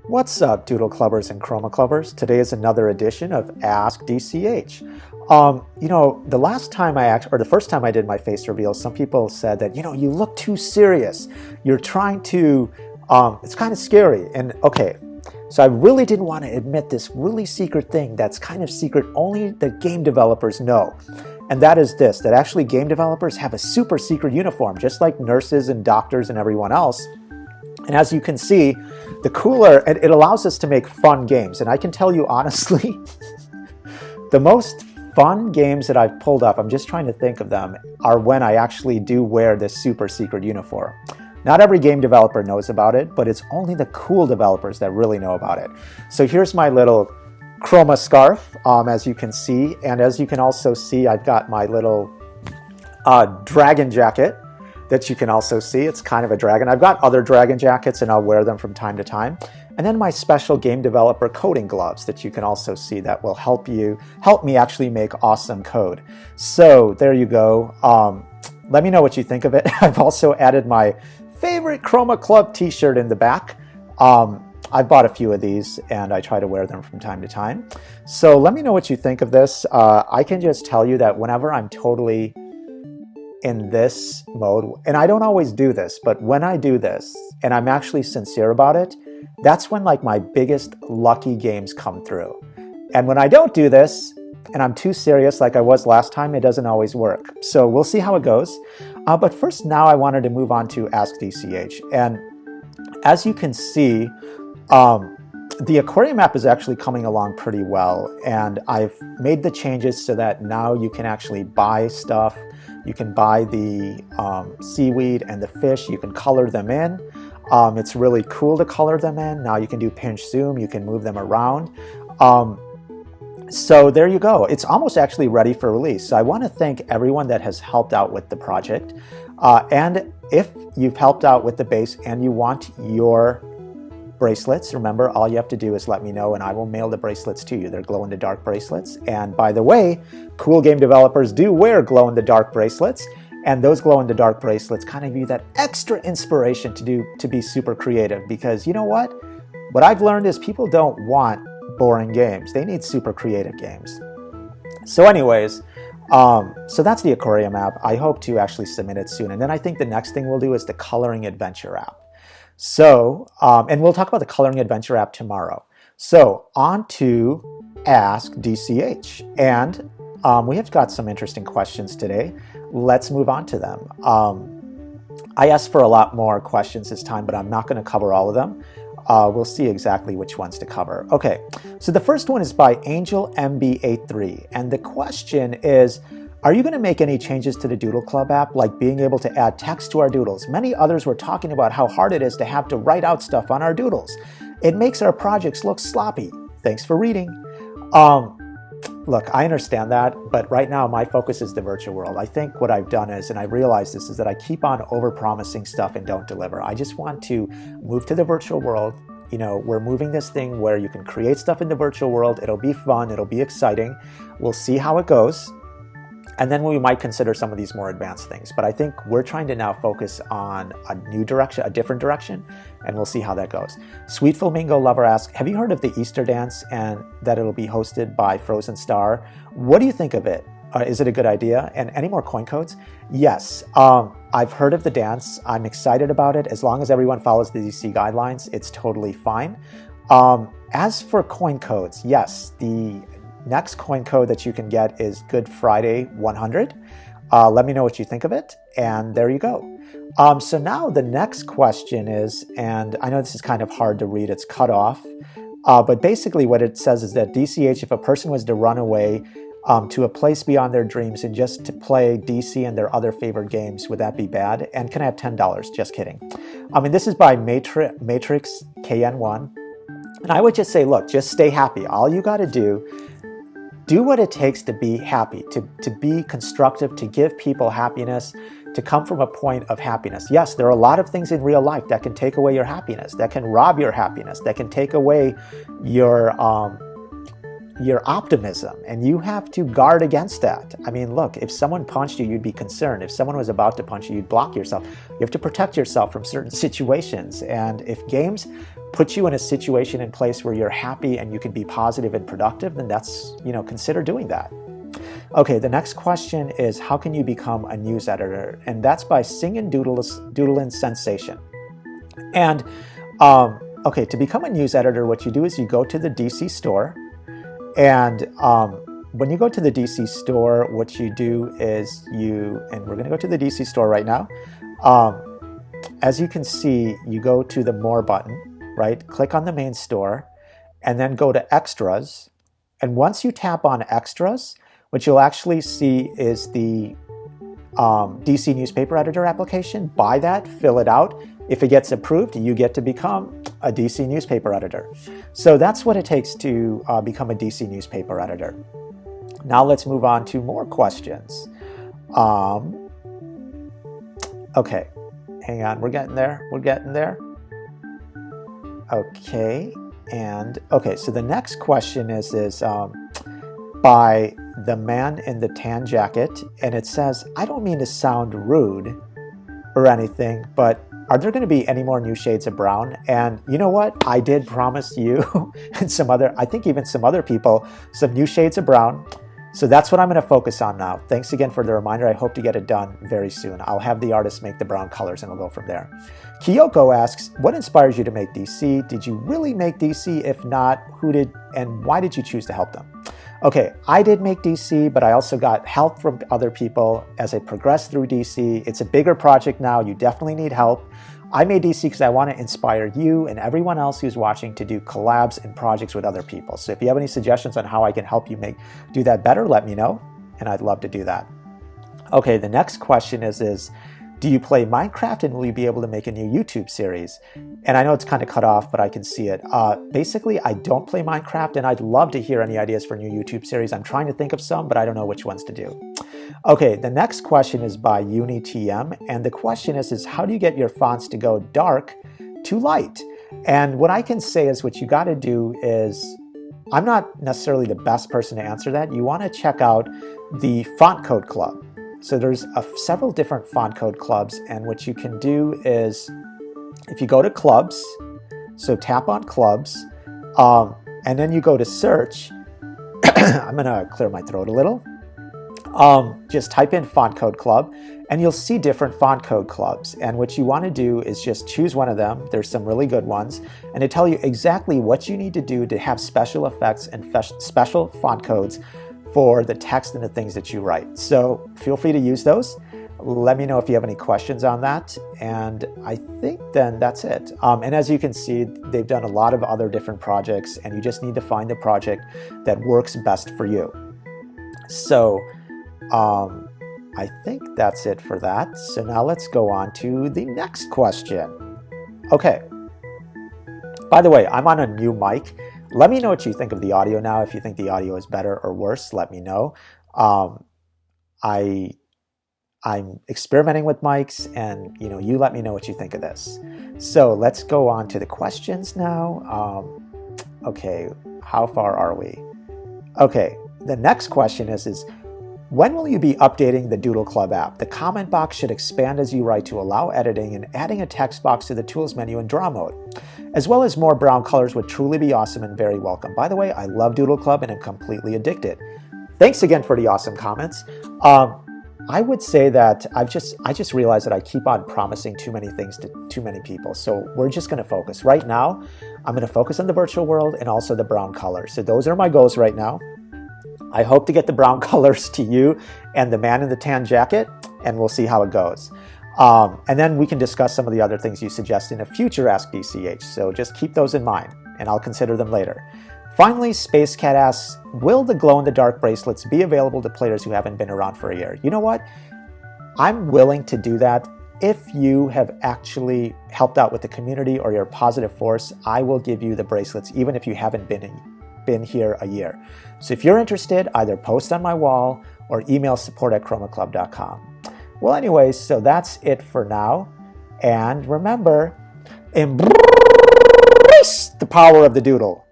What's up, Doodle Clubbers and Chroma Clubbers? Today is another edition of Ask DCH. The last time or the first time I did my face reveal, some people said that, you look too serious. You're trying to, it's kind of scary. And okay, so I really didn't want to admit this really secret thing that's kind of secret, only the game developers know. And that is this, that actually game developers have a super secret uniform, just like nurses and doctors and everyone else. And as you can see, the cooler, it allows us to make fun games. And I can tell you honestly, the most fun games that I've pulled up, I'm just trying to think of them, are when I actually do wear this super secret uniform. Not every game developer knows about it, but it's only the cool developers that really know about it. So here's my little chroma scarf, as you can see. And as you can also see, I've got my little dragon jacket that you can also see. It's kind of a dragon. I've got other dragon jackets and I'll wear them from time to time. And then my special game developer coding gloves that you can also see that will help me actually make awesome code. So there you go. Let me know what you think of it. I've also added my favorite TheChromaClub t-shirt in the back. I bought a few of these and I try to wear them from time to time. So let me know what you think of this. I can just tell you that whenever I'm totally in this mode, and I don't always do this, but when I do this and I'm actually sincere about it, that's when like my biggest lucky games come through. And when I don't do this and I'm too serious like I was last time, it doesn't always work. So we'll see how it goes. But first, now I wanted to move on to Ask DCH. And as you can see, the aquarium app is actually coming along pretty well. And I've made the changes so that now you can actually buy stuff. You can buy the seaweed and the fish. You can color them in. It's really cool to color them in. Now you can do pinch zoom. You can move them around. So there you go. It's almost actually ready for release. So I want to thank everyone that has helped out with the project. And if you've helped out with the base and you want your bracelets, remember, all you have to do is let me know and I will mail the bracelets to you. They're glow-in-the-dark bracelets. And by the way, cool game developers do wear glow-in-the-dark bracelets. And those glow-in-the-dark bracelets kind of give you that extra inspiration to be super creative. Because you know what? What I've learned is people don't want boring games. They need super creative games. So anyways, so that's the aquarium app. I hope to actually submit it soon. And then I think the next thing we'll do is the coloring adventure app. So, and we'll talk about the coloring adventure app tomorrow. So on to Ask DCH. And we have got some interesting questions today. Let's move on to them. I asked for a lot more questions this time, but I'm not going to cover all of them. We'll see exactly which ones to cover. Okay, so the first one is by Angel MB83. And the question is, are you going to make any changes to the Doodle Club app, like being able to add text to our doodles? Many others were talking about how hard it is to have to write out stuff on our doodles. It makes our projects look sloppy. Thanks for reading. Look, I understand that, but right now my focus is the virtual world. I think what I've done is, and I realize this, is that I keep on over-promising stuff and don't deliver. I just want to move to the virtual world. You know, we're moving this thing where you can create stuff in the virtual world. It'll be fun. It'll be exciting. We'll see how it goes. And then we might consider some of these more advanced things. But I think we're trying to now focus on a new direction, a different direction, and we'll see how that goes. Sweet Flamingo Lover asks, have you heard of the Easter dance and that it'll be hosted by Frozen Star? What do you think of it? Is it a good idea? And any more coin codes? Yes, I've heard of the dance. I'm excited about it. As long as everyone follows the DC guidelines, it's totally fine. As for coin codes, yes, the next coin code that you can get is Good Friday 100. Let me know what you think of it, and there you go. So now the next question is, and I know this is kind of hard to read, it's cut off, but basically what it says is that DCH, if a person was to run away to a place beyond their dreams and just to play DC and their other favorite games, would that be bad? And can I have $10? Just kidding. I mean, this is by Matrix KN1. And I would just say, look, just stay happy. All you got to do what it takes to be happy, to be constructive, to give people happiness, to come from a point of happiness. Yes, there are a lot of things in real life that can take away your happiness, that can rob your happiness, that can take away your your optimism, and you have to guard against that. I mean, look, if someone punched you, you'd be concerned. If someone was about to punch you, you'd block yourself. You have to protect yourself from certain situations. And if games put you in a situation in place where you're happy and you can be positive and productive, then that's, consider doing that. Okay, the next question is, how can you become a news editor? And that's by Singin' Doodle Sensation. And okay, to become a news editor, what you do is you go to the DC store. And when you go to the DC store, what you do is and we're going to go to the DC store right now. As you can see, you go to the More button, right? Click on the main store, and then go to Extras. And once you tap on Extras, what you'll actually see is the DC newspaper editor application. Buy that, fill it out. If it gets approved, you get to become a DC newspaper editor. So that's what it takes to become a DC newspaper editor. Now let's move on to more questions. Okay, hang on, we're getting there. Okay, so the next question is by the man in the tan jacket, and it says, I don't mean to sound rude or anything, but are there going to be any more new shades of brown? And you know what? I did promise you and I think even some other people, some new shades of brown. So that's what I'm going to focus on now. Thanks again for the reminder. I hope to get it done very soon. I'll have the artist make the brown colors and we'll go from there. Kyoko asks, what inspires you to make DC? Did you really make DC? If not, who did and why did you choose to help them? Okay, I did make DC, but I also got help from other people as I progressed through DC. It's a bigger project now. You definitely need help. I made DC because I want to inspire you and everyone else who's watching to do collabs and projects with other people. So if you have any suggestions on how I can help you do that better, let me know, and I'd love to do that. Okay, the next question is do you play Minecraft and will you be able to make a new YouTube series? And I know it's kind of cut off, but I can see it. Basically, I don't play Minecraft and I'd love to hear any ideas for new YouTube series. I'm trying to think of some, but I don't know which ones to do. Okay, the next question is by UniTM. And the question is how do you get your fonts to go dark to light? And what I can say is what you got to do is, I'm not necessarily the best person to answer that. You want to check out the Font Code Club. So there's several different font code clubs, and what you can do is if you go to clubs, so tap on clubs, and then you go to search. I'm going to clear my throat a little. Just type in Font Code Club, and you'll see different font code clubs. And what you want to do is just choose one of them. There's some really good ones, and they tell you exactly what you need to do to have special effects and special font codes for the text and the things that you write. So feel free to use those. Let me know if you have any questions on that. And I think then that's it. And as you can see, they've done a lot of other different projects, and you just need to find the project that works best for you. So I think that's it for that. So now let's go on to the next question. Okay. By the way, I'm on a new mic. Let me know what you think of the audio now. If you think the audio is better or worse, let me know. I'm experimenting with mics, and you let me know what you think of this. So let's go on to the questions now. Okay, how far are we? Okay, the next question is when will you be updating the Doodle Club app? The comment box should expand as you write to allow editing, and adding a text box to the tools menu in draw mode, as well as more brown colors would truly be awesome and very welcome. By the way, I love Doodle Club and am completely addicted. Thanks again for the awesome comments. I would say that I just realized that I keep on promising too many things to too many people. So we're just going to focus. Right now, I'm going to focus on the virtual world and also the brown color. So those are my goals right now. I hope to get the brown colors to you and the man in the tan jacket, and we'll see how it goes. And then we can discuss some of the other things you suggest in a future Ask DCH. So just keep those in mind, and I'll consider them later. Finally, Space Cat asks, will the glow-in-the-dark bracelets be available to players who haven't been around for a year? You know what? I'm willing to do that. If you have actually helped out with the community or you're a positive force, I will give you the bracelets, even if you haven't been here a year. So if you're interested, either post on my wall or email support@chromaclub.com. Well, anyways, so that's it for now. And remember, embrace the power of the doodle.